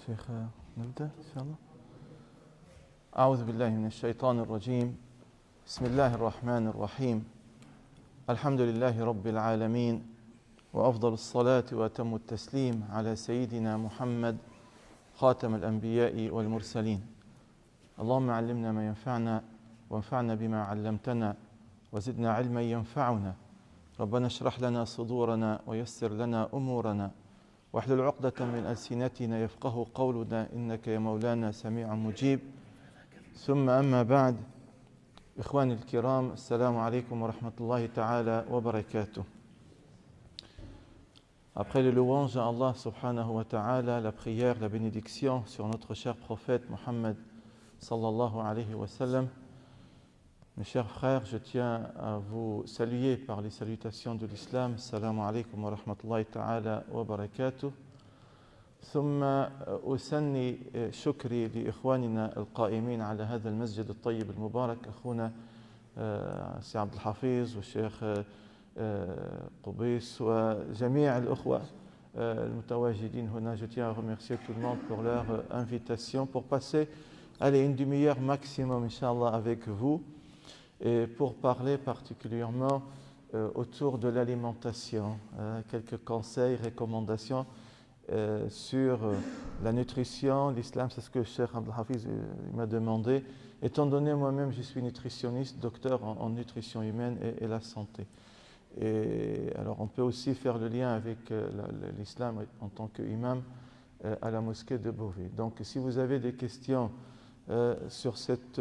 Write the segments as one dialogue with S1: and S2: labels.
S1: شيخ نبدأ إن شاء الله. أعوذ بالله من الشيطان الرجيم. بسم الله الرحمن الرحيم. الحمد لله رب العالمين، وأفضل الصلاة وأتم التسليم على سيدنا محمد خاتم الأنبياء والمرسلين. اللهم علمنا ما ينفعنا وانفعنا بما علمتنا وزدنا علما ينفعنا. ربنا اشرح لنا صدورنا ويسر لنا أمورنا واحلل عقدة من ألسنتنا يفقه قولنا إنك يا مولانا سميع مجيب. ثم أما بعد، إخواني الكرام، السلام عليكم ورحمة الله تعالى وبركاته. Après les louanges à Allah subhanahu wa ta'ala, la prière, la bénédiction sur notre cher prophète Mohammed sallallahu alayhi wa sallam, mes chers frères, je tiens à vous saluer par les salutations de l'islam. Assalamu alaikum wa rahmatullahi ta'ala wa barakatuh. ثم أسني شكري لإخواننا القائمين على هذا المسجد الطيب المبارك، أخونا سي عبد الحفيظ والشيخ قبيس وجميع الأخوة المتواجدين هنا. Je tiens à remercier tout le monde pour leur invitation pour passer une demi-heure maximum, Inch'Allah, avec vous et pour parler particulièrement autour de l'alimentation, quelques conseils, recommandations sur la nutrition, l'islam. C'est ce que Cheikh Abdel Hafiz m'a demandé, étant donné moi-même je suis nutritionniste, docteur en nutrition humaine et la santé. Et alors on peut aussi faire le lien avec l'islam en tant qu'imam à la mosquée de Beauvais. Donc si vous avez des questions sur cette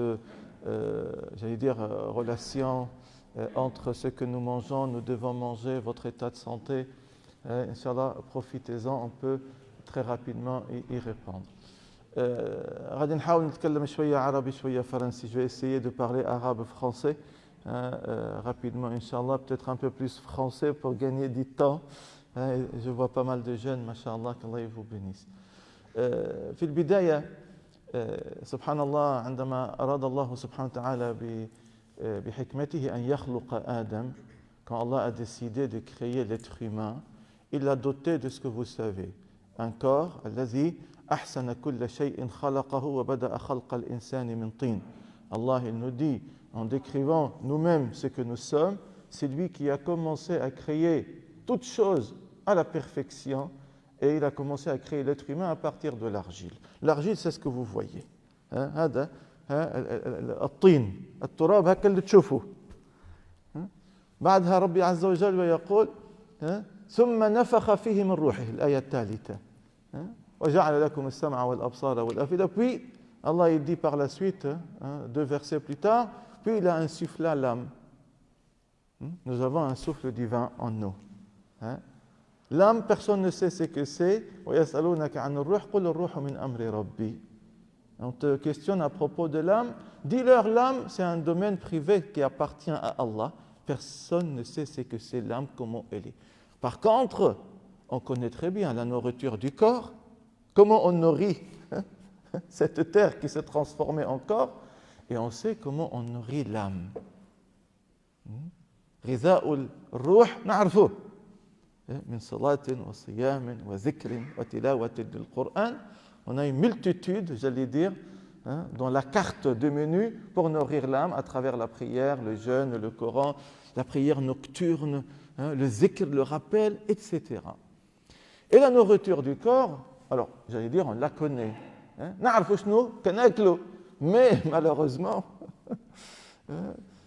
S1: relation entre ce que nous mangeons, nous devons manger, votre état de santé, Inch'Allah, profitez-en, on peut très rapidement y répondre. غادي نحاول نتكلم شوية عربي شوية فرنسي. Je vais essayer de parler arabe français rapidement, Inch'Allah, peut-être un peu plus français pour gagner du temps. Je vois pas mal de jeunes, Masha'Allah, qu'Allah vous bénisse. في البداية سبحان الله، عندما أراد الله سبحانه وتعالى بحكمته أن يخلق آدم, quand Allah a décidé de créer l'être humain, il l'a doté de ce que vous savez, un corps, الذي أحسن كل شيء خلقه وبدأ خلق الإنسان من طين. Allah, il nous dit, en décrivant nous-mêmes ce que nous sommes, c'est lui qui a commencé à créer toutes choses à la perfection, et il a commencé à créer l'être humain à partir de l'argile. L'argile, c'est ce que vous voyez. هذا الطين التراب هكذا اللي تشوفوه. بعدها ربي عز وجل ويقول ثم نفخ فيه من روحه. الآية الثالثة وجعل لكم السمع والأبصار والأفئدة. Puis Allah il dit par la suite, 2 versets plus tard, puis il a insufflé l'âme. Nous avons un souffle divin en nous. L'âme, personne ne sait ce que c'est. ويسألونك عن الروح قل الروح من أمر ربي. On te questionne à propos de l'âme. Dis-leur, l'âme, c'est un domaine privé qui appartient à Allah. Personne ne sait ce que c'est l'âme, comment elle est. Par contre, on connaît très bien la nourriture du corps, comment on nourrit cette terre qui s'est transformée en corps, et on sait comment on nourrit l'âme. غذاء الروح نعرفه من صلاة وصيام وذكر وتلاوة للقرآن. On a une multitude, j'allais dire, dans la carte de menu pour nourrir l'âme à travers la prière, le jeûne, le Coran, la prière nocturne, le zikr, le rappel, etc. Et la nourriture du corps, alors, j'allais dire, on la connaît. Mais malheureusement,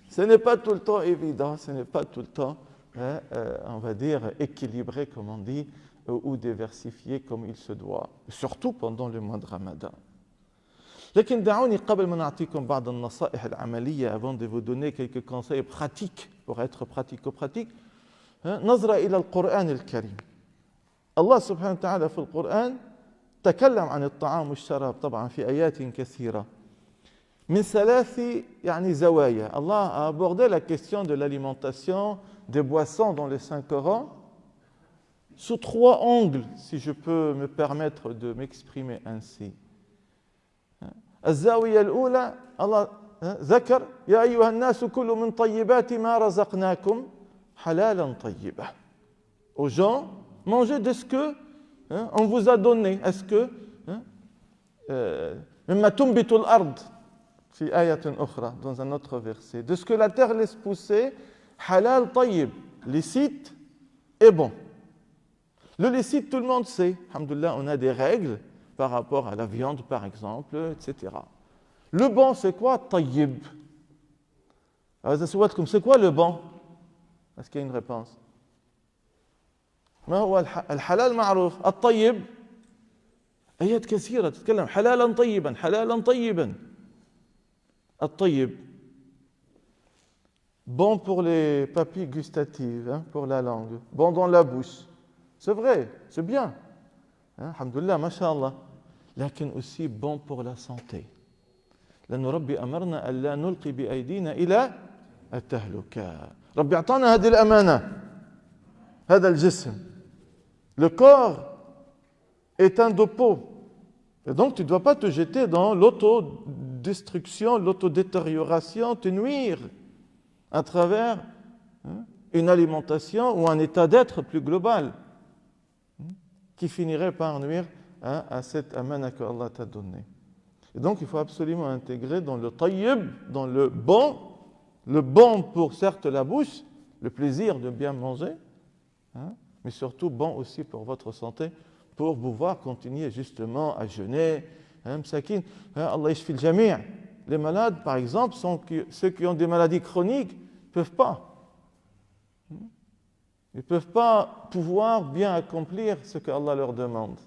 S1: ce n'est pas tout le temps évident, ce n'est pas tout le temps, on va dire, équilibré, comme on dit, ou diversifié comme il se doit, surtout pendant le mois de Ramadan. لكن دعوني قبل ما نعطيكم بعض النصائح العملية, avant de vous donner quelques conseils pratiques pour être pratico-pratique, نظرة إلى القرآن الكريم. الله سبحانه وتعالى في القرآن تكلم عن الطعام والشراب طبعا في آيات كثيرة من 3 زوايا. Allah a abordé la question de l'alimentation, des boissons dans les 5 Corans sous 3 angles, si je peux me permettre de m'exprimer ainsi. الزاوية الأولى الله ذكر يا أيها الناس كلوا من طيبات ما رزقناكم حلالا طيبا. Aux gens, mangez de ce que on vous a donné. Est-ce que مما تنبت الأرض في آية أخرى, dans un autre verset, de ce que la terre laisse pousser, halal tayyib, licite et bon. Le licite, tout le monde sait. Alhamdoulilah, on a des règles par rapport à la viande, par exemple, etc. Le bon, c'est quoi? Tayyib. C'est quoi le bon? Est-ce qu'il y a une réponse? ما هو الحلال معروف. الطيب آيات كثيرة تتكلم حلالا طيبا حلالا طيبا. الطيب, bon pour les papilles gustatives, hein, pour la langue, bon dans la bouche. C'est vrai, c'est bien. Hein, alhamdoulilah, masha'Allah. لكن aussi bon pour la santé. لأن ربي أمرنا ألا نلقي بأيدينا إلى التهلكة. ربي أعطانا هذه الأمانة. هذا الجسم. Le corps est un dépôt. Et donc tu ne dois pas te jeter dans l'autodestruction, l'autodétérioration, te nuire à travers une alimentation ou un état d'être plus global qui finirait par nuire à cette amana que Allah t'a donnée. Et donc il faut absolument intégrer dans le tayyib, dans le bon pour certes la bouche, le plaisir de bien manger, mais surtout bon aussi pour votre santé, pour pouvoir continuer justement à jeûner. Msakin, Allah yashfi al-jami'. Les malades, par exemple, ceux qui ont des maladies chroniques, ne peuvent pas. Ils ne peuvent pas pouvoir bien accomplir ce que Allah leur demande.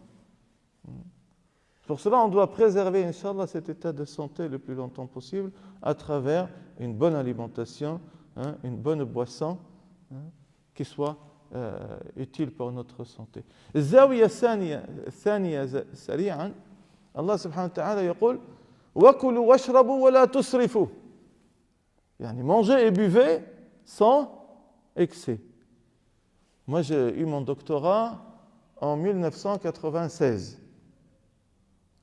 S1: Pour cela, on doit préserver, Inch'Allah, cet état de santé le plus longtemps possible à travers une bonne alimentation, une bonne boisson qui soit utile pour notre santé. الزاوية الثانية سريعا الله سبحانه وتعالى يقول وكلوا واشربوا ولا تسرفوا. يعني mangez et buvez sans excès. Moi j'ai eu mon doctorat en 1996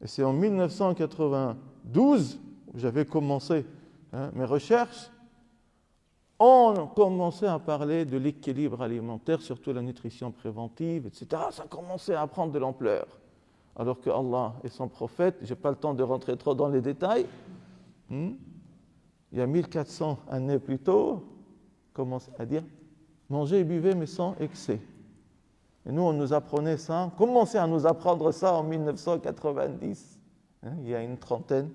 S1: et c'est en 1992 où j'avais commencé mes recherches. On commençait à parler de l'équilibre alimentaire, surtout la nutrition préventive, etc. Ça commençait à prendre de l'ampleur. Alors que Allah et son prophète, je n'ai pas le temps de rentrer trop dans les détails, il y a 1400 années plus tôt, commençait à dire mangez et buvez mais sans excès. Et nous, on nous apprenait ça, commençait à nous apprendre ça en 1990, il y a une trentaine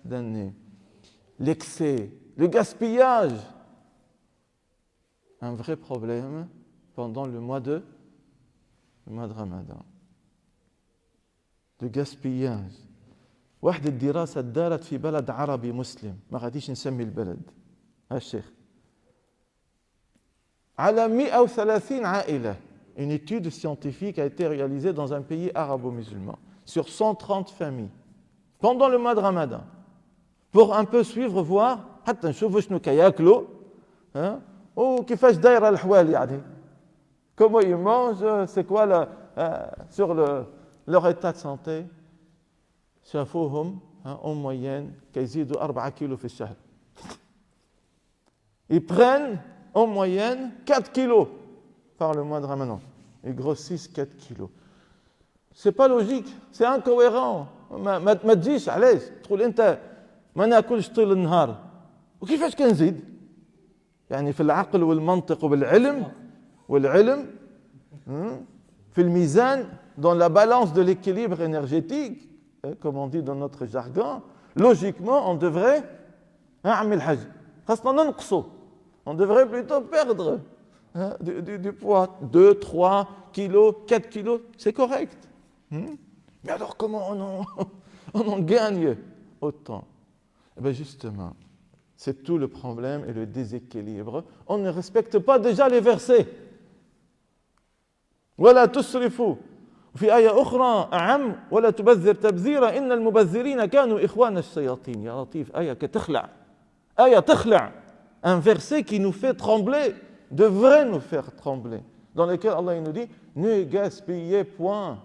S1: d'années. L'excès, le gaspillage, un vrai problème pendant le mois de Ramadan. Le gaspillage. واحدة الدراسة دارت في بلد عربي مسلم ما غاديش نسمي البلد الشيخ على 130 عائلة. Une étude scientifique a été réalisée dans un pays arabo-musulman sur 130 familles pendant le mois de Ramadan pour un peu suivre, voir حتى نشوفوا شنو كياكلوا وكيفاش دايره الحوال يعني comment ils mangent, c'est quoi sur leur état de santé. شافوهم en moyenne كيزيدوا 4 kilos في الشهر. Ils prennent en moyenne 4 kilos par le mois de Ramadan. Ils grossissent 4 kilos. C'est pas logique, c'est incohérent. ما تجيش علاش تقول انت ما ناكلش طول النهار وكيفاش كنزيد يعني في العقل والمنطق والعلم في الميزان dans la balance de l'équilibre énergétique, comme on dit dans notre jargon, logiquement on devrait اعمل حاجه خاصنا ننقصوا. On devrait plutôt perdre du poids, 2, 3 kilos, 4 kilos, c'est correct. Mais alors comment on en gagne autant? Eh bien justement, c'est tout le problème et le déséquilibre. On ne respecte pas déjà les versets. ولا تسرفوا. في آية أخرى أعم ولا تبذر تبذيرا إن المبذرين كانوا إخوان الشياطين. يا لطيف, آية تخلع. Un verset qui nous fait trembler, devrait nous faire trembler, dans lequel Allah nous dit ne gaspillez point,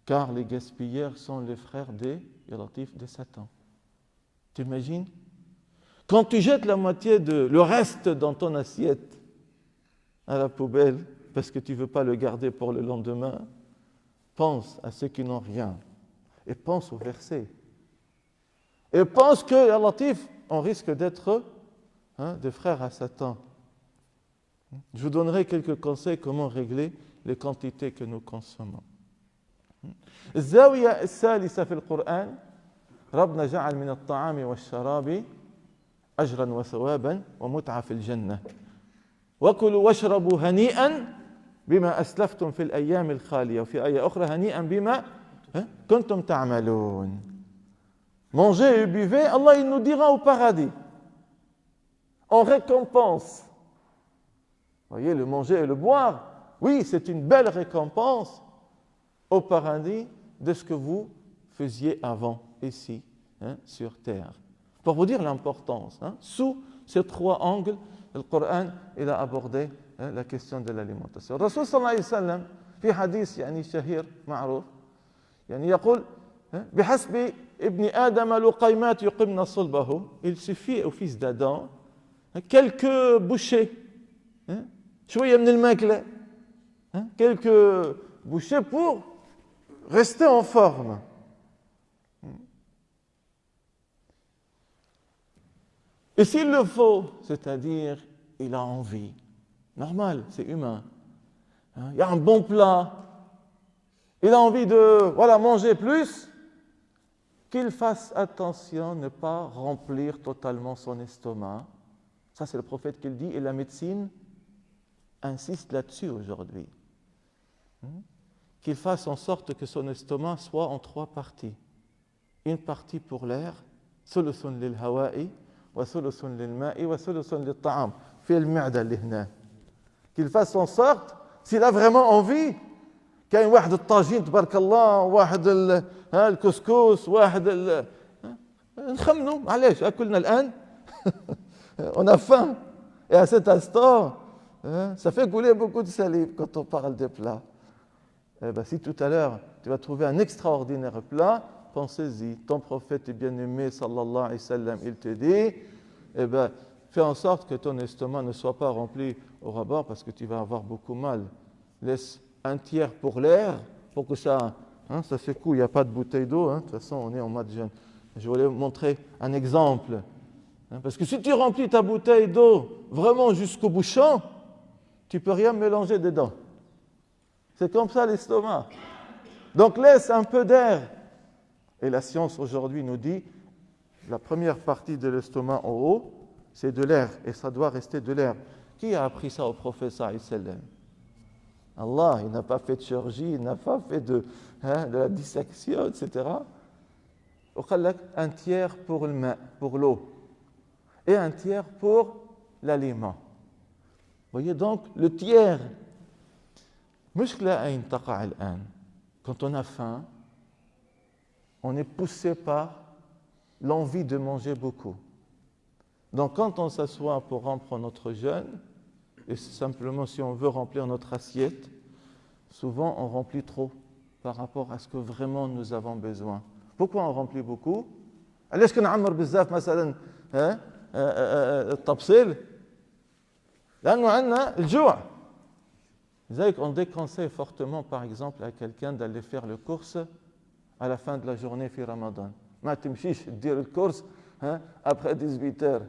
S1: car les gaspilleurs sont les frères des Satan. T'imagines? Quand tu jettes la moitié le reste dans ton assiette à la poubelle parce que tu ne veux pas le garder pour le lendemain, pense à ceux qui n'ont rien et pense au verset. Et pense que, ya Latif, on risque d'être des frères à Satan. Je vous donnerai quelques conseils comment régler les quantités que nous consommons. الزاوية الثالثة في القرآن ربنا جعل من الطعام والشراب أجرا وثوابا ومتعة في الجنة وكلوا واشربوا هنيئا بما أسلفتم في الأيام الخالية وفي آية أخرى هنيئا بما كنتم تعملون. Mangez et buvez, Allah il nous dira au paradis. En récompense. Vous voyez, le manger et le boire, oui, c'est une belle récompense au paradis de ce que vous faisiez avant, ici, sur terre. Pour vous dire l'importance, sous ces trois angles, le Coran il a abordé la question de l'alimentation. Rasul sallallahu alayhi wa sallam, في حديث يعني شهير معروف يعني يقول بحسب ابن آدم لقيمات يقمن صلبه. Il suffit au fils d'Adam quelques bouchées, شوية من الماكلة, quelques bouchées pour rester en forme. Et s'il le faut, c'est-à-dire il a envie, normal, c'est humain. Il y a un bon plat, il a envie de manger plus, qu'il fasse attention ne pas remplir totalement son estomac. Ça, c'est le prophète qui le dit, et la médecine insiste là-dessus aujourd'hui. Qu'il fasse en sorte que son estomac soit en trois parties. Une partie pour l'air, ثلث للهواء وثلث للماء وثلث للطعام في المعدة اللي هنا. Qu'il fasse en sorte, s'il a vraiment envie, كاين واحد الطاجين تبارك الله, واحد الكسكس, واحد نخمنوا معليش اكلنا الان. On a faim et à cet instant ça fait couler beaucoup de salive quand on parle des plats. Si tout à l'heure tu vas trouver un extraordinaire plat, pensez-y, ton prophète bien-aimé sallallahu alayhi wa sallam, il te dit fais en sorte que ton estomac ne soit pas rempli au ras-bord parce que tu vas avoir beaucoup mal. Laisse un tiers pour l'air pour que ça secoue, il n'y a pas de bouteille d'eau, de toute façon on est en mois de jeûne. Je voulais vous montrer un exemple, parce que si tu remplis ta bouteille d'eau vraiment jusqu'au bouchon, tu ne peux rien mélanger dedans. C'est comme ça l'estomac. Donc laisse un peu d'air. Et la science aujourd'hui nous dit la première partie de l'estomac en haut, c'est de l'air, et ça doit rester de l'air. Qui a appris ça au prophète sallallahu alayhi wa sallam? Allah, il n'a pas fait de chirurgie, il n'a pas fait de la dissection, etc. Un tiers pour le main, pour l'eau, et un tiers pour l'aliment. Vous voyez donc, le tiers. Quand on a faim, on est poussé par l'envie de manger beaucoup. Donc quand on s'assoit pour rompre notre jeûne, et simplement si on veut remplir notre assiette, souvent on remplit trop par rapport à ce que vraiment nous avons besoin. Pourquoi on remplit beaucoup? علاش كنعمر بزاف مثلا التبصيل؟ لأنه عندنا الجوع. لذلك on déconseille fortement par exemple à quelqu'un d'aller faire les courses à la fin de la journée في رمضان. ما تمشيش دير الكورس après 18h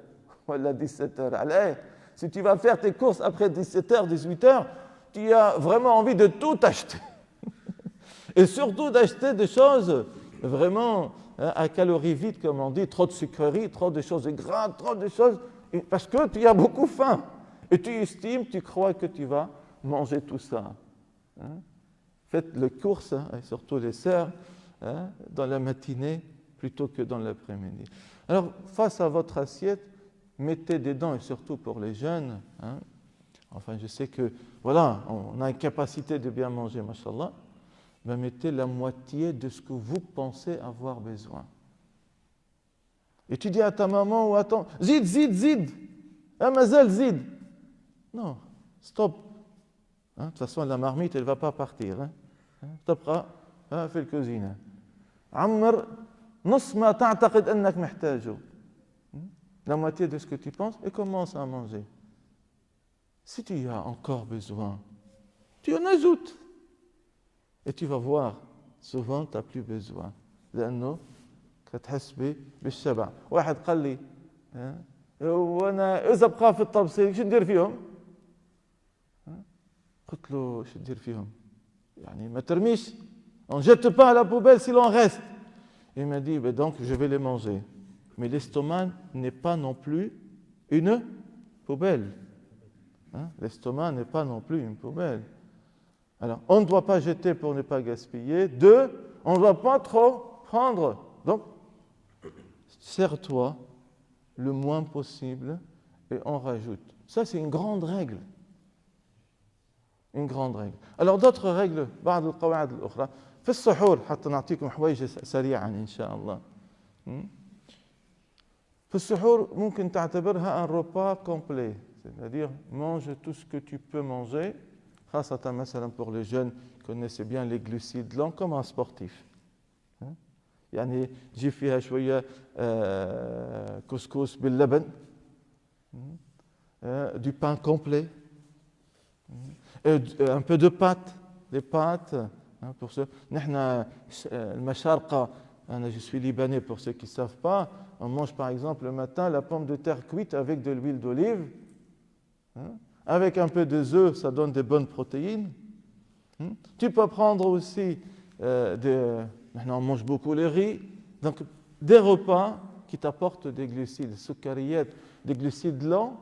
S1: ولا 17h. علاه؟ Si tu vas faire tes courses après 17h, 18h, tu as vraiment envie de tout acheter. Et surtout d'acheter des choses vraiment à calories vides, comme on dit, trop de sucreries, trop de choses gras, trop de choses, parce que tu as beaucoup faim. Et tu estimes, tu crois que tu vas manger tout ça. Faites les courses, et surtout les sœurs, dans la matinée plutôt que dans l'après-midi. Alors, face à votre assiette, mettez des dents, et surtout pour les jeunes. Enfin, je sais que, voilà, on a une capacité de bien manger, mashallah. Mais mettez la moitié de ce que vous pensez avoir besoin. Et tu dis à ta maman ou à ton... Zid, zid, zid. Mazel, zid. Non, stop. De toute façon, la marmite, elle ne va pas partir. تبقى في الكوزينة. عمر نص ما تعتقد أنك محتاجه. La moitié de ce que tu penses et commence à manger. Si tu as encore besoin, tu en ajoutes. Et tu vas voir, souvent tu n'as plus besoin. لأنه كتحس بالشبع. واحد قال لي وانا اذا بقى في الطبسيل شو ندير فيهم؟ قلت له شو ندير فيهم؟ يعني ما ترميش. On ne jette pas à la poubelle s'il en reste. Il m'a dit, donc je vais les manger. Mais l'estomac n'est pas non plus une poubelle. L'estomac n'est pas non plus une poubelle. Alors, on ne doit pas jeter pour ne pas gaspiller. 2, on ne doit pas trop prendre. Donc, sers-toi le moins possible et on rajoute. Ça, c'est une grande règle. Une grande règle. Alors, d'autres règles, بعض القواعد الأخرى. في السحور حتى نعطيكم حويجة سريعا إن شاء الله. في السحور ممكن تعتبرها un repas complet. C'est-à-dire, mange tout ce que tu peux manger. خاصة مثلا pour les jeunes qui connaissent bien les glucides lents comme un sportif. يعني تجيب فيها شوية كسكس باللبن. Du pain complet. Un peu de pâtes. Des pâtes. Pour ceux, je suis libanais pour ceux qui ne savent pas, on mange par exemple le matin la pomme de terre cuite avec de l'huile d'olive, avec un peu de œufs, ça donne des bonnes protéines. Tu peux prendre aussi, maintenant on mange beaucoup le riz, donc des repas qui t'apportent des glucides, des glucides lents.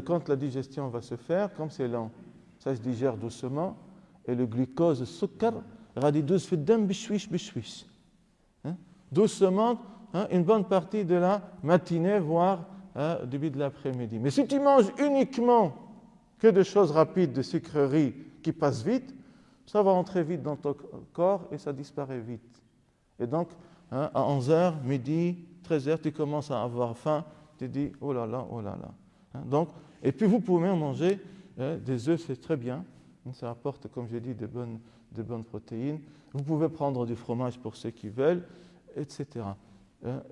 S1: Quand la digestion va se faire, comme c'est lent, ça se digère doucement. Et le glucose, le sucre, غادي يدوز في الدم بشويش بشويش. Doucement, une bonne partie de la matinée, voire début de l'après-midi. Mais si tu manges uniquement que des choses rapides, des sucreries qui passent vite, ça va entrer vite dans ton corps et ça disparaît vite. Et donc, à 11h, midi, 13h, tu commences à avoir faim, tu dis oh là là, oh là là. Donc, et puis vous pouvez manger des œufs, c'est très bien. Ça apporte, comme j'ai dit, de bonnes protéines. Vous pouvez prendre du fromage pour ceux qui veulent, etc.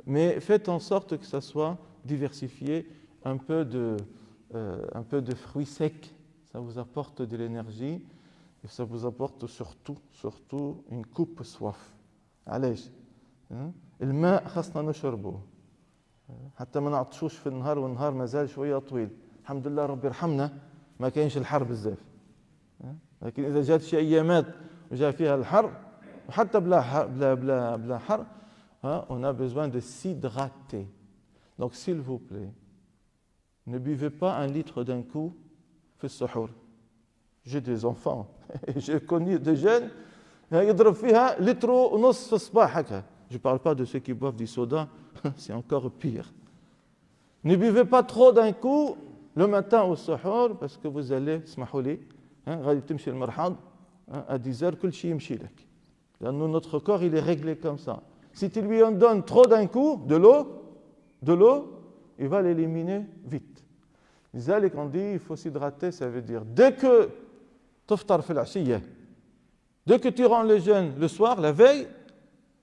S1: Mais faites en sorte que ça soit diversifié, un peu de fruits secs. Ça vous apporte de l'énergie et ça vous apporte surtout une coupe soif. علاش؟ الماء خاصنا نشربه حتى ما نعطشوش في النهار والنهار مازال شوية طويل. الحمد لله ربي يرحمنا ما كاينش الحر بزاف. لكن إذا جات شي أيامات وجاء فيها الحر وحتى بلا حر on a besoin de s'hydrater. Donc s'il vous plaît, ne buvez pas 1 litre d'un coup في السحور. J'ai des enfants, j'ai connu des jeunes يضرب فيها لتر ونص في الصباح هكا. Je ne parle pas de ceux qui boivent du soda, c'est encore pire. Ne buvez pas trop d'un coup le matin au sahur parce que vous allez, اسمحوا لي, غادي تمشي المرحاض à 10h كل شيء يمشي لك. لأنه notre corps il est réglé comme ça. Si tu lui en donnes trop d'un coup de l'eau, il va l'éliminer vite. لذلك on dit il faut s'hydrater, ça veut dire dès que تفطر في العشية, dès que tu rends le jeûne le soir, la veille,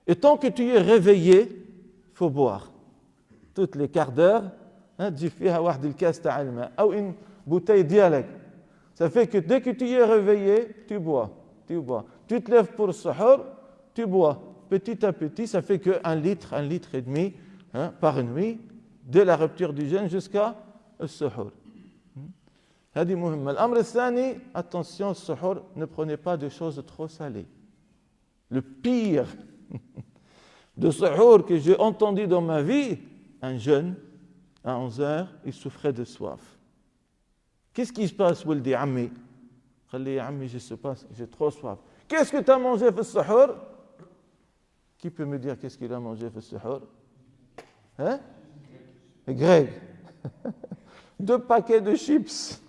S1: et tant que tu es réveillé, il faut boire. Toutes les quarts d'heure, تجيب فيها واحد الكاس تاع الماء أو une bouteille ديالك. Ça fait que dès que tu es réveillé, tu bois. Tu te lèves pour le sahur, tu bois. Petit à petit, ça fait que 1 litre et demi par nuit, dès la rupture du jeûne jusqu'à le sahur. هذه مهمة. الأمر الثاني, attention, le sahur, ne prenez pas de choses trop salées. Le pire de sahur que j'ai entendu dans ma vie, un jeune, à 11h, il souffrait de soif. Qu'est-ce qui se passe, Wildi Ammi? Khalli Ammi, je sais pas, j'ai trop soif. Qu'est-ce que tu as mangé في السحور? Qui peut me dire qu'est-ce qu'il a mangé في السحور? Hein? Greg. 2 paquets de chips.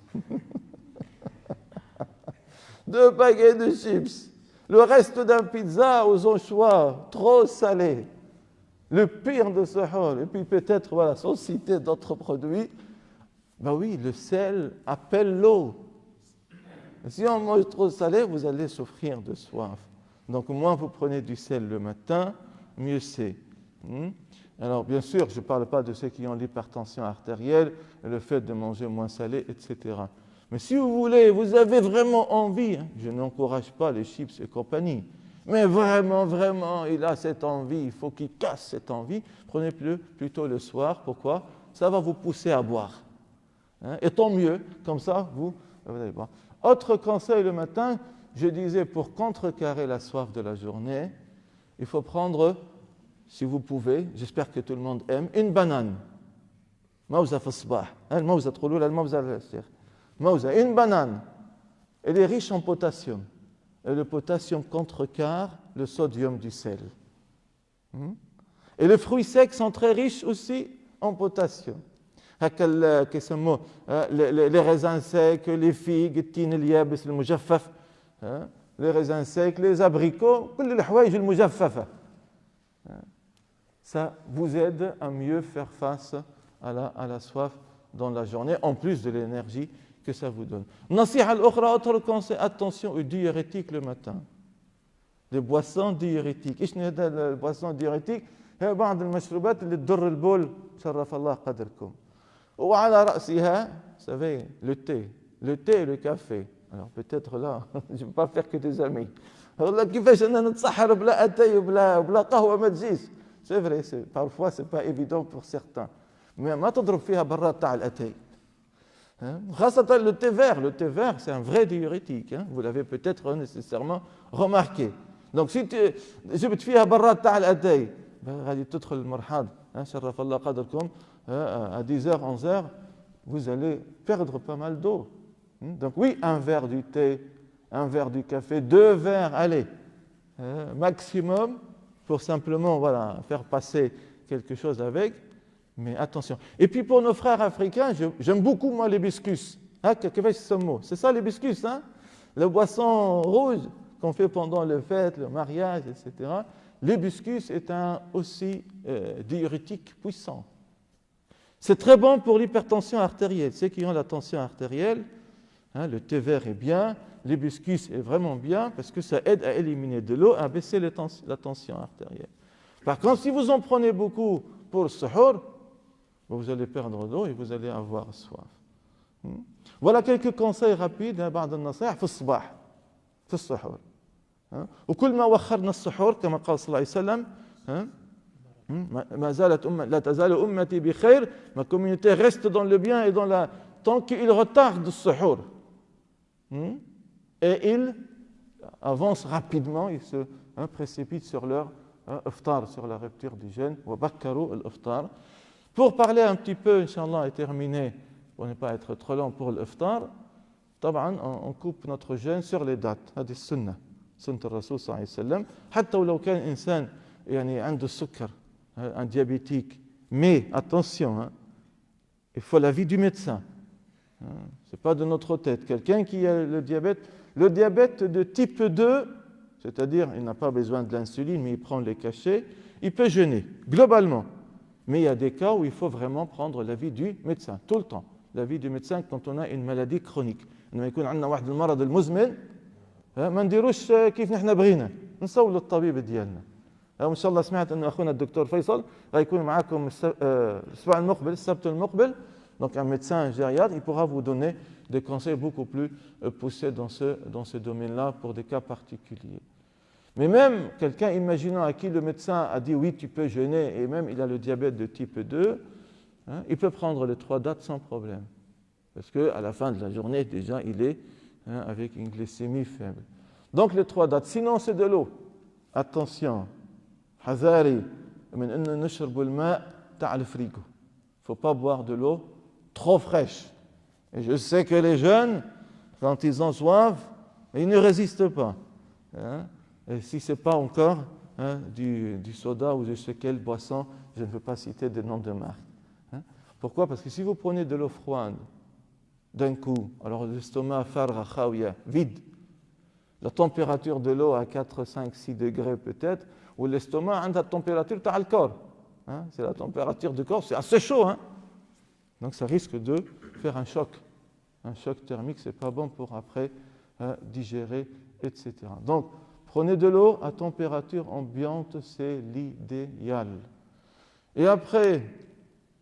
S1: 2 paquets de chips. Le reste d'un pizza aux anchois, trop salé. Le pire de sahur. Et puis peut-être, voilà, sans citer d'autres produits. Ben oui, le sel appelle l'eau. Si on mange trop salé, vous allez souffrir de soif. Donc moins vous prenez du sel le matin, mieux c'est. Alors bien sûr, je ne parle pas de ceux qui ont l'hypertension artérielle, le fait de manger moins salé, etc. Mais si vous voulez, vous avez vraiment envie, hein, je n'encourage pas les chips et compagnie, mais vraiment, vraiment, il a cette envie, il faut qu'il casse cette envie, prenez-le plutôt le soir. Pourquoi? Ça va vous pousser à boire. Hein, et tant mieux, comme ça, vous allez boire. Autre conseil le matin, je disais, pour contrecarrer la soif de la journée, il faut prendre, si vous pouvez, j'espère que tout le monde aime, une banane. Mawza fi الصباح. الموزة تقولوا لها الموزة الفطير. موزة, une banane. Elle est riche en potassium. Et le potassium contrecarre le sodium du sel. Et les fruits secs sont très riches aussi en potassium. Les raisins secs, les figues, التين اليابس المجفف, les raisins secs, les abricots, كل الحوايج المجففة. Ça vous aide à mieux faire face à la soif dans la journée, en plus de l'énergie que ça vous donne. Nasiha al-ukhra, autre conseil, attention aux diurétiques le matin. Les boissons diurétiques. إيش هذا البواسون diurétique؟ هي بعض المشروبات اللي تضر البول شرف الله قدركم. وعلى رأسها, vous savez, le thé et le café. Alors peut-être là, je ne vais pas faire que des amis. والله كيفاش أنا نتسحر بلا أتاي وبلا قهوة ما تجيش. C'est vrai, parfois c'est pas évident pour certains. Mais ما تضرب فيها براد تاع الأتاي. خاصة le thé vert, c'est un vrai diurétique. Hein? Vous l'avez peut-être nécessairement remarqué. Donc si tu جبت فيها براد تاع الأتاي, غادي تدخل المرحاض, شرف الله قدركم, à 10h, 11h, vous allez perdre pas mal d'eau. Donc oui, un verre du thé, un verre du café, 2 verres, allez, maximum, pour simplement faire passer quelque chose avec, mais attention. Et puis pour nos frères africains, j'aime beaucoup moi l'hibiscus. C'est ça l'hibiscus, hein? La boisson rouge qu'on fait pendant les fêtes, le mariage, etc. L'hibiscus est un aussi diurétique puissant. C'est très bon pour l'hypertension artérielle. Ceux qui ont la tension artérielle, hein, le thé vert est bien, l'hibiscus est vraiment bien parce que ça aide à éliminer de l'eau, à baisser la tension artérielle. Par contre, si vous en prenez beaucoup pour le suhour, vous allez perdre l'eau et vous allez avoir soif. Voilà quelques conseils rapides بعض النصائح في الصباح في السحور. وكل ما وخرنا السحور كما قال صلى الله عليه وسلم ما زالت لا تزال أمتي بخير, ma communauté reste dans le bien et dans la tant qu'ils retardent le suhour. Et ils avancent rapidement, ils se précipitent sur leur iftar, sur la rupture du jeûne. وبكروا الإفطار. Pour parler un petit peu, Inch'Allah, et terminer, pour ne pas être trop long pour l'iftar, طبعا on coupe notre jeûne sur les dates. هذه السنة, سنة الرسول صلى الله عليه وسلم. حتى ولو كان إنسان يعني عنده السكر, un diabétique, mais attention, il faut l'avis du médecin. Ce n'est pas de notre tête. Quelqu'un qui a le diabète de type 2, c'est-à-dire il n'a pas besoin de l'insuline, mais il prend les cachets, il peut jeûner, globalement. Mais il y a des cas où il faut vraiment prendre l'avis du médecin, tout le temps. L'avis du médecin quand on a une maladie chronique. لما يكون عندنا واحد المرض المزمن ما نديروش كيف نحن بغينا, نسولوا الطبيب ديالنا. وإن شاء الله سمعت أن أخونا الدكتور فيصل غيكون معكم الأسبوع المقبل, السبت المقبل. Donc un médecin gériatre, il pourra vous donner des conseils beaucoup plus poussés dans ce domaine-là pour des cas particuliers. Mais même quelqu'un, imaginons à qui le médecin a dit oui, tu peux jeûner, et même il a le diabète de type 2, il peut prendre les 3 dates sans problème. Parce qu'à la fin de la journée, déjà, il est avec une glycémie faible. Donc les 3 dates. Sinon, c'est de l'eau. Attention, حذاري من أن نشرب الماء تاع الفريغو. Il ne faut pas boire de l'eau trop fraîche. Et je sais que les jeunes, quand ils ont soif, ils ne résistent pas. Et si ce n'est pas encore du soda ou de je sais quelle boisson, je ne veux pas citer de nom de marque. Pourquoi? Parce que si vous prenez de l'eau froide d'un coup, alors l'estomac farra khawiya, vide, la température de l'eau à 4, 5, 6 degrés peut-être, ou l'estomac a la température de le corps. C'est la température du corps, c'est assez chaud. Donc ça risque de faire un choc. Un choc thermique, ce n'est pas bon pour après digérer, etc. Donc prenez de l'eau à température ambiante, c'est l'idéal. Et après,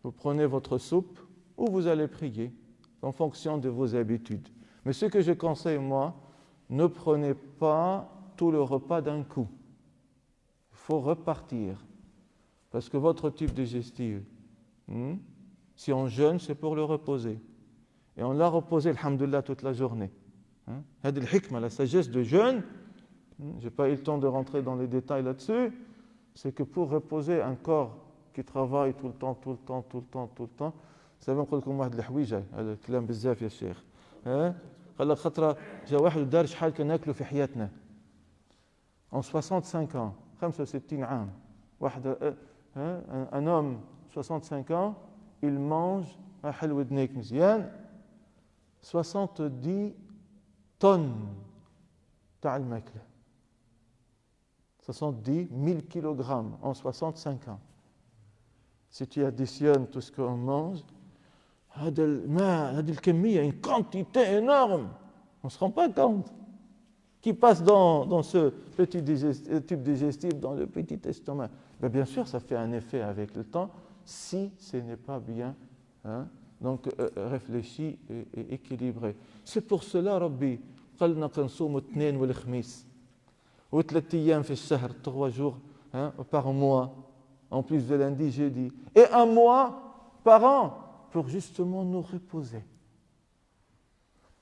S1: vous prenez votre soupe ou vous allez prier en fonction de vos habitudes. Mais ce que je conseille, moi, ne prenez pas tout le repas d'un coup. Il faut repartir. Parce que votre type digestif, si on jeûne, c'est pour le reposer. Et on l'a reposé, alhamdoulilah, toute la journée. هذه الحكمة, la sagesse de jeûne, je n'ai pas eu le temps de rentrer dans les détails là-dessus, c'est que pour reposer un corps qui travaille tout le temps, vous savez, نقول لكم واحد الحويجة, هذا الكلام بزاف يا شيخ. قال لك خطرة جا واحد ودار شحال كناكلوا في حياتنا. En 65 ans, 65 عام, un homme 65 ans, il mange حلوة دنيك مزيان 70 tonnes تاع الماكلة. 70 000 kilogrammes en 65 ans. Si tu additionnes tout ce qu'on mange, هذا الماء, هذه الكمية, une quantité énorme. On ne se rend pas compte. Qui passe dans ce petit tube digestif, dans le petit estomac. Mais bien sûr, ça fait un effet avec le temps, si ce n'est pas bien réfléchi et équilibré. C'est pour cela, Rabbi, قال لنا كنصوموا الاثنين والخميس وثلاث أيام في الشهر, 3 jours par mois, en plus de lundi, jeudi, et un mois par an, pour justement nous reposer.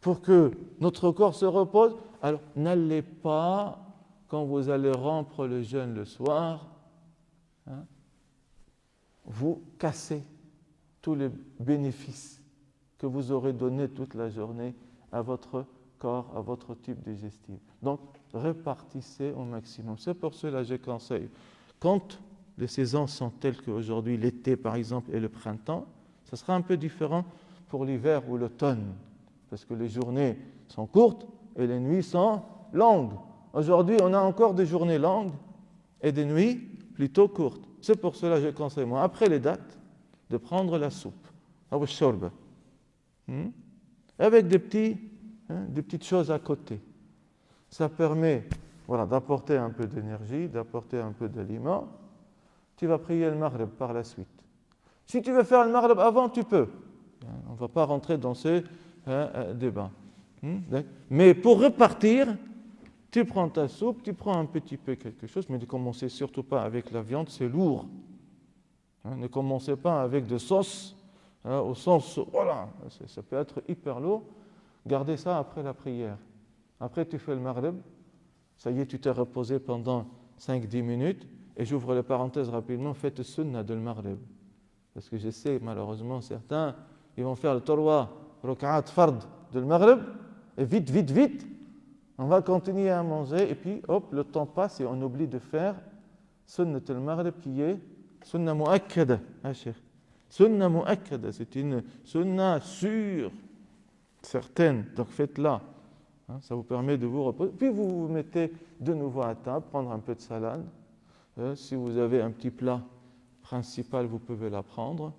S1: Pour que notre corps se repose, alors n'allez pas, quand vous allez rompre le jeûne le soir, vous cassez tous les bénéfices que vous aurez donnés toute la journée à votre corps, à votre type digestif. Donc, répartissez au maximum. C'est pour cela que je conseille. Quand les saisons sont telles qu'aujourd'hui, l'été par exemple et le printemps, ce sera un peu différent pour l'hiver ou l'automne, parce que les journées sont courtes et les nuits sont longues. Aujourd'hui, on a encore des journées longues et des nuits plutôt courtes. C'est pour cela que je conseille, moi, après les dates, de prendre la soupe, ou shorba, avec des petites choses à côté. Ça permet d'apporter un peu d'énergie, d'apporter un peu d'aliments. Tu vas prier le maghrib par la suite. Si tu veux faire le maghrib avant, tu peux. On ne va pas rentrer dans ce débat. Mais pour repartir, tu prends ta soupe, tu prends un petit peu quelque chose, mais ne commencez surtout pas avec la viande, c'est lourd. Ne commencez pas avec de sauce, au sens, voilà, ça peut être hyper lourd. Gardez ça après la prière. Après, tu fais le maghrib, ça y est, tu t'es reposé pendant 5-10 minutes, et j'ouvre les parenthèses rapidement, faites le sunnah de le maghrib. Parce que je sais, malheureusement, certains, ils vont faire le 3 rak'at fard de le maghrib, et vite, on va continuer à manger, et puis, hop, le temps passe, et on oublie de faire sunnah de le maghrib qui est sunnah mu'akkada, sunnah mu'akkada, c'est une sunnah sûre, certaine, donc faites-la. Ça vous permet de vous reposer. Puis vous vous mettez de nouveau à table, prendre un peu de salade. Si vous avez un petit plat principal, vous pouvez la prendre,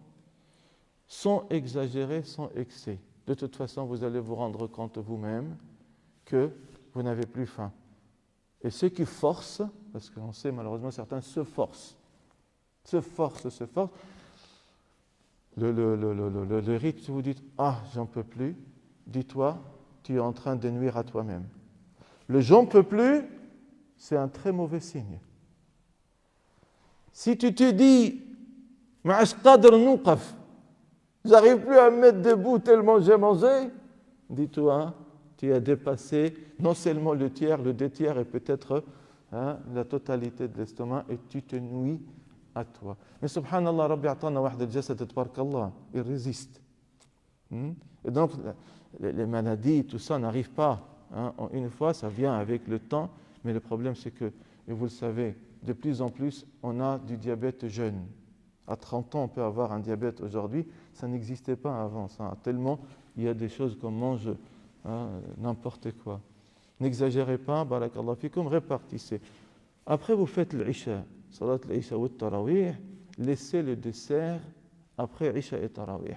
S1: sans exagérer, sans excès. De toute façon, vous allez vous rendre compte vous-même que vous n'avez plus faim. Et ceux qui forcent, parce qu'on sait malheureusement certains se forcent. Le rythme, vous dites « Ah, j'en peux plus », dis-toi, tu es en train de nuire à toi-même. Le « j'en peux plus », c'est un très mauvais signe. Si tu te dis « Ma'ash qadr nuqaf », j'arrive plus à me mettre debout tellement j'ai mangé, dis-toi, tu as dépassé non seulement le tiers, le 2/3 et peut-être la totalité de l'estomac et tu te nuis à toi. Mais subhanallah, Rabbi a'tana wahd al-jasad tabarakallah, il résiste. Et donc, les maladies, tout ça n'arrive pas. Une fois, ça vient avec le temps, mais le problème c'est que, et vous le savez, de plus en plus, on a du diabète jeune. À 30 ans, on peut avoir un diabète aujourd'hui, ça n'existait pas avant. Ça. Tellement il y a des choses qu'on mange, n'importe quoi. N'exagérez pas, barakallahu fikum, répartissez. Après, vous faites l'isha, salat l'isha ou tarawih, laissez le dessert après isha et tarawih.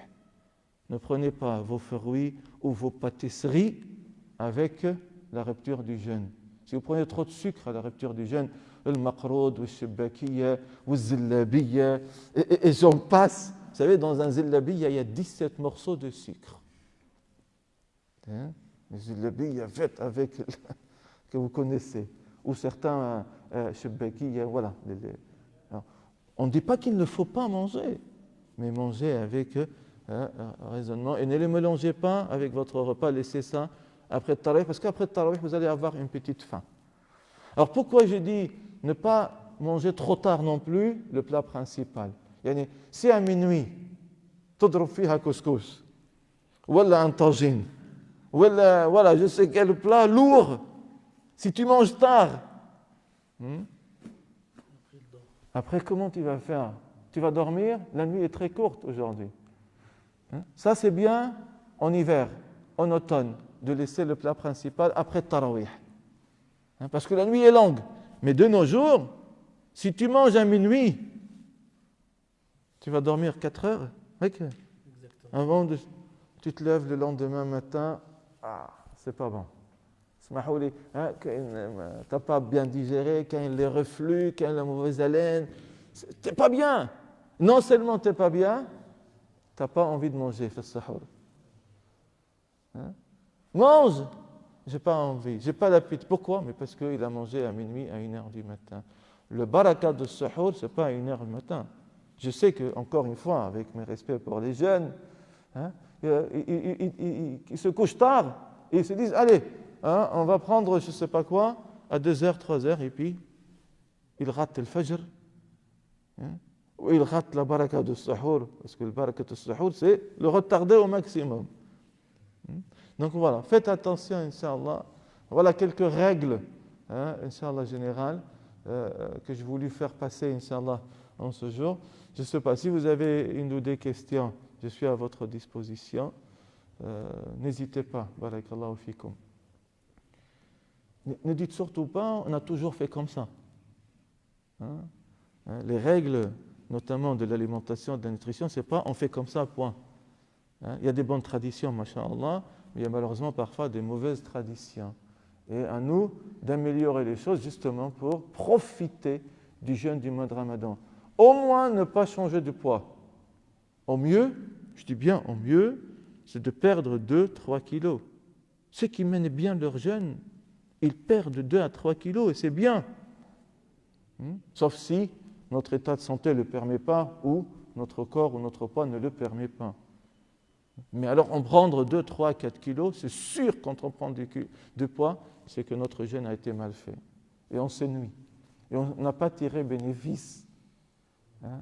S1: Ne prenez pas vos fruits ou vos pâtisseries avec la rupture du jeûne. Si vous prenez trop de sucre à la rupture du jeûne, le maqroud, le shibakiya, le zillabiya, et j'en passe. Vous savez, dans un zillabiya, il y a 17 morceaux de sucre. Le billet fait avec que vous connaissez. Ou certains shebeki, voilà. Alors, on ne dit pas qu'il ne faut pas manger, mais manger avec raisonnement. Et ne le mélangez pas avec votre repas, laissez ça après le tarawih, parce qu'après le tarawih, vous allez avoir une petite faim. Alors pourquoi je dis ne pas manger trop tard non plus le plat principal? Yani, si à minuit, تضرب فيها couscous, ولا un tagine, ولا voilà, je sais quel plat lourd, si tu manges tard, après comment tu vas faire? Tu vas dormir? La nuit est très courte aujourd'hui. Ça c'est bien en hiver, en automne, de laisser le plat principal après tarawih. Parce que la nuit est longue. Mais de nos jours, si tu manges à minuit, tu vas dormir 4 heures. Avant de... Tu te lèves le lendemain matin, c'est pas bon. Tu n'as pas bien digéré, quand il y a les reflux, quand il y a la mauvaise haleine. T'es pas bien. Non seulement t'es pas bien, tu n'as pas envie de manger, fais sahur. Mange! J'ai pas envie, j'ai pas d'appétit. Pourquoi? Mais parce qu'il a mangé à minuit, à 1h du matin. Le baraka de sahur, c'est pas à 1h du matin. Je sais que, encore une fois, avec mes respects pour les jeunes, ils se couchent tard et ils se disent, allez, on va prendre je sais pas quoi à 2h, 3h, et puis ils ratent le fajr, ou ils ratent la baraka de sahur, parce que le baraka de sahur, c'est le retarder au maximum. Donc voilà, faites attention, Inch'Allah. Voilà quelques règles, Inch'Allah, générales, que j'ai voulu faire passer, Inch'Allah, en ce jour. Je ne sais pas, si vous avez une ou des questions, je suis à votre disposition. N'hésitez pas, barakallahu fikum. Ne dites surtout pas, on a toujours fait comme ça. Les règles, notamment de l'alimentation, de la nutrition, c'est pas on fait comme ça, point. Il y a des bonnes traditions, masha'Allah, mais il y a malheureusement parfois des mauvaises traditions. Et à nous d'améliorer les choses justement pour profiter du jeûne du mois de Ramadan. Au moins ne pas changer de poids. Au mieux, je dis bien au mieux, c'est de perdre 2-3 kilos. Ceux qui mènent bien leur jeûne, ils perdent 2 à 3 kilos et c'est bien. Sauf si notre état de santé ne le permet pas ou notre corps ou notre poids ne le permet pas. Mais alors, en prendre 2, 3, 4 kilos, c'est sûr quand on prend du poids, c'est que notre jeûne a été mal fait. Et on s'ennuie. Et on n'a pas tiré bénéfice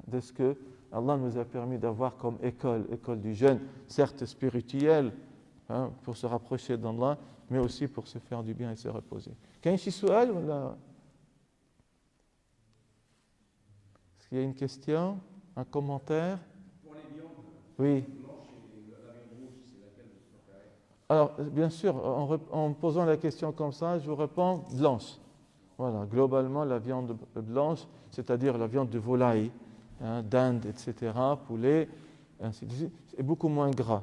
S1: de ce que Allah nous a permis d'avoir comme école du jeûne, certes spirituelle, pour se rapprocher d'Allah, mais aussi pour se faire du bien et se reposer. Est-ce qu'il y a une question, un commentaire? Pour les viandes, oui. Alors, bien sûr, en posant la question comme ça, je vous réponds blanche. Voilà, globalement, la viande blanche, c'est-à-dire la viande de volaille, d'Inde, etc., poulet, ainsi de suite, est beaucoup moins gras.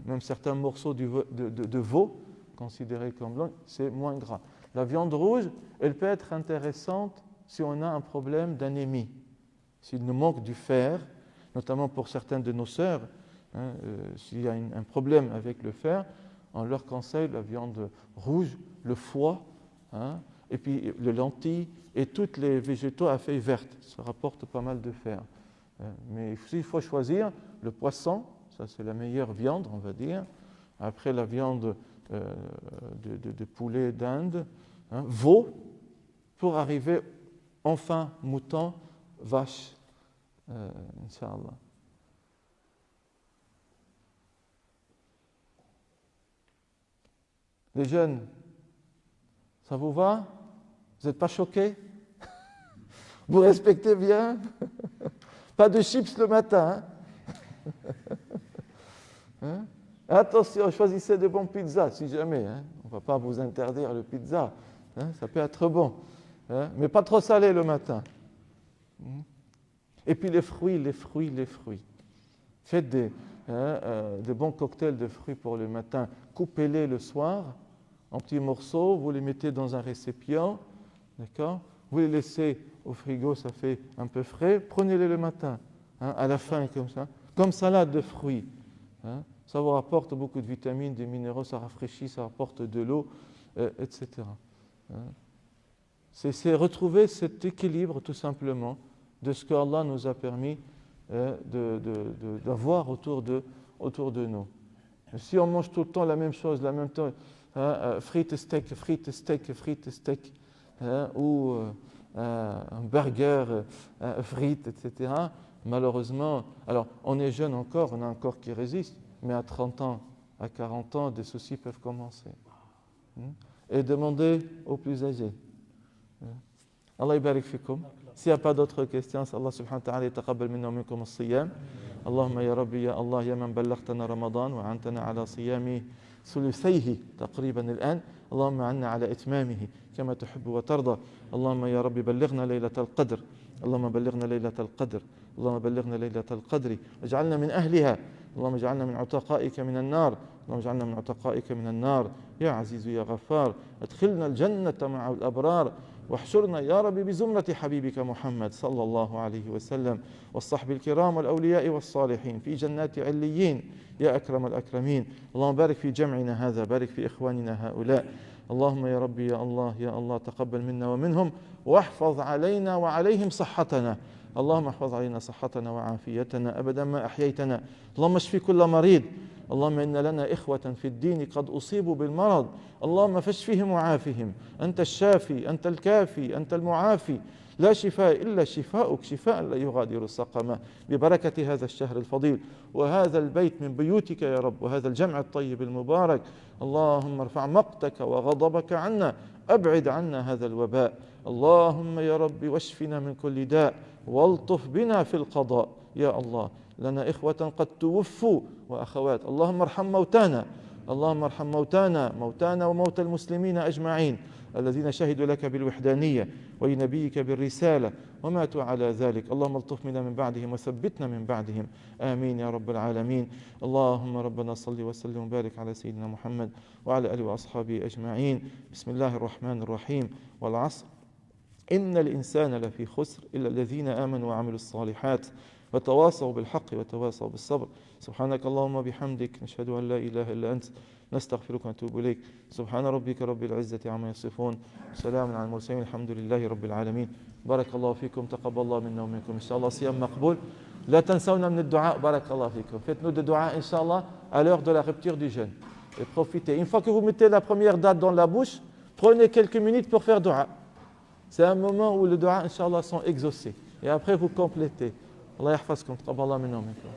S1: Même certains morceaux de veau, considérés comme blancs, c'est moins gras. La viande rouge, elle peut être intéressante si on a un problème d'anémie, s'il nous manque du fer, notamment pour certaines de nos sœurs, s'il y a un problème avec le fer, on leur conseille la viande rouge, le foie, et puis les lentilles et tous les végétaux à feuilles vertes. Ça rapporte pas mal de fer. Mais s'il faut choisir, le poisson, ça c'est la meilleure viande, on va dire. Après la viande de poulet d'Inde, veau, pour arriver enfin mouton, vache, Inch'Allah. Les jeunes, ça vous va? Vous n'êtes pas choqués? Vous respectez bien? Pas de chips le matin. Attention, choisissez de bons pizzas, si jamais. On ne va pas vous interdire le pizza. Ça peut être bon. Mais pas trop salé le matin. Et puis les fruits. Faites de bons cocktails de fruits pour le matin. Coupez-les le soir en petits morceaux, vous les mettez dans un récipient, d'accord? Vous les laissez au frigo, ça fait un peu frais. Prenez-les le matin, à la fin comme ça, comme salade de fruits. Ça vous apporte beaucoup de vitamines, des minéraux, ça rafraîchit, ça apporte de l'eau, etc. C'est retrouver cet équilibre tout simplement de ce que Allah nous a permis d'avoir autour de nous. Si on mange tout le temps la même chose, la même temps, frites, steak, ou un burger, frites, etc., malheureusement, alors on est jeune encore, on a un corps qui résiste, mais à 30 ans, à 40 ans, des soucis peuvent commencer. Et demandez aux plus âgés. Allah يبارك فيكم. S'il n'y a pas d'autres questions, Allah subhanahu wa ta'ala يتقبل منا ومنكم الصيام. اللهم يا ربي يا الله يا من بلغتنا رمضان وعنتنا على صيام ثلثيه تقريبا الآن، اللهم عنا على إتمامه كما تحب وترضى. اللهم يا ربي بلغنا ليلة القدر، اللهم بلغنا ليلة القدر، اللهم بلغنا ليلة القدر، واجعلنا من أهلها، اللهم اجعلنا من عتقائك من النار، اللهم اجعلنا من عتقائك من النار يا عزيز يا غفار. ادخلنا الجنة مع الأبرار، واحشرنا يا رب بزمرة حبيبك محمد صلى الله عليه وسلم والصحب الكرام والأولياء والصالحين في جنات عليين يا أكرم الأكرمين. اللهم بارك في جمعنا هذا، بارك في إخواننا هؤلاء. اللهم يا ربي يا الله يا الله تقبل منا ومنهم، واحفظ علينا وعليهم صحتنا. اللهم احفظ علينا صحتنا وعافيتنا أبدا ما أحييتنا. اللهم اشف كل مريض. اللهم إن لنا إخوة في الدين قد أصيبوا بالمرض، اللهم فاشفهم وعافهم. أنت الشافي، أنت الكافي، أنت المعافي، لا شفاء إلا شفاؤك، شفاء لا يغادر سقما. ببركة هذا الشهر الفضيل وهذا البيت من بيوتك يا رب، وهذا الجمع الطيب المبارك، اللهم ارفع مقتك وغضبك عنا، أبعد عنا هذا الوباء. اللهم يا رب واشفنا من كل داء، والطف بنا في القضاء يا الله. لنا إخوة قد توفوا وأخوات، اللهم ارحم موتانا، اللهم ارحم موتانا وموتى المسلمين أجمعين الذين شهدوا لك بالوحدانية ولنبيك بالرسالة وماتوا على ذلك. اللهم الطف بنا من بعدهم وثبتنا من بعدهم، آمين يا رب العالمين. اللهم ربنا صل وسلم وبارك على سيدنا محمد وعلى آله وأصحابه أجمعين. بسم الله الرحمن الرحيم. والعصر إن الإنسان لفي خسر إلا الذين آمنوا وعملوا الصالحات وتواصوا بالحق وتواصوا بالصبر. سبحانك اللهم وبحمدك، نشهد أن لا إله إلا أنت، نستغفرك ونتوب إليك. سبحان ربك رب العزة عما يصفون، سلام على المرسلين، الحمد لله رب العالمين. بارك الله فيكم، تقبل الله منا ومنكم إن شاء الله صيام مقبول. لا تنسونا من الدعاء، بارك الله فيكم. Faites-nous de dua Inch'Allah à l'heure de la rupture du jeûne. Et profitez. Une fois que vous mettez la première date dans la bouche, prenez quelques minutes pour faire dua. C'est un moment où les duas, Inch'Allah, sont exaucés. Et après, vous complétez. Allah yahfazkum, taqabbal Allah minna wa minkum.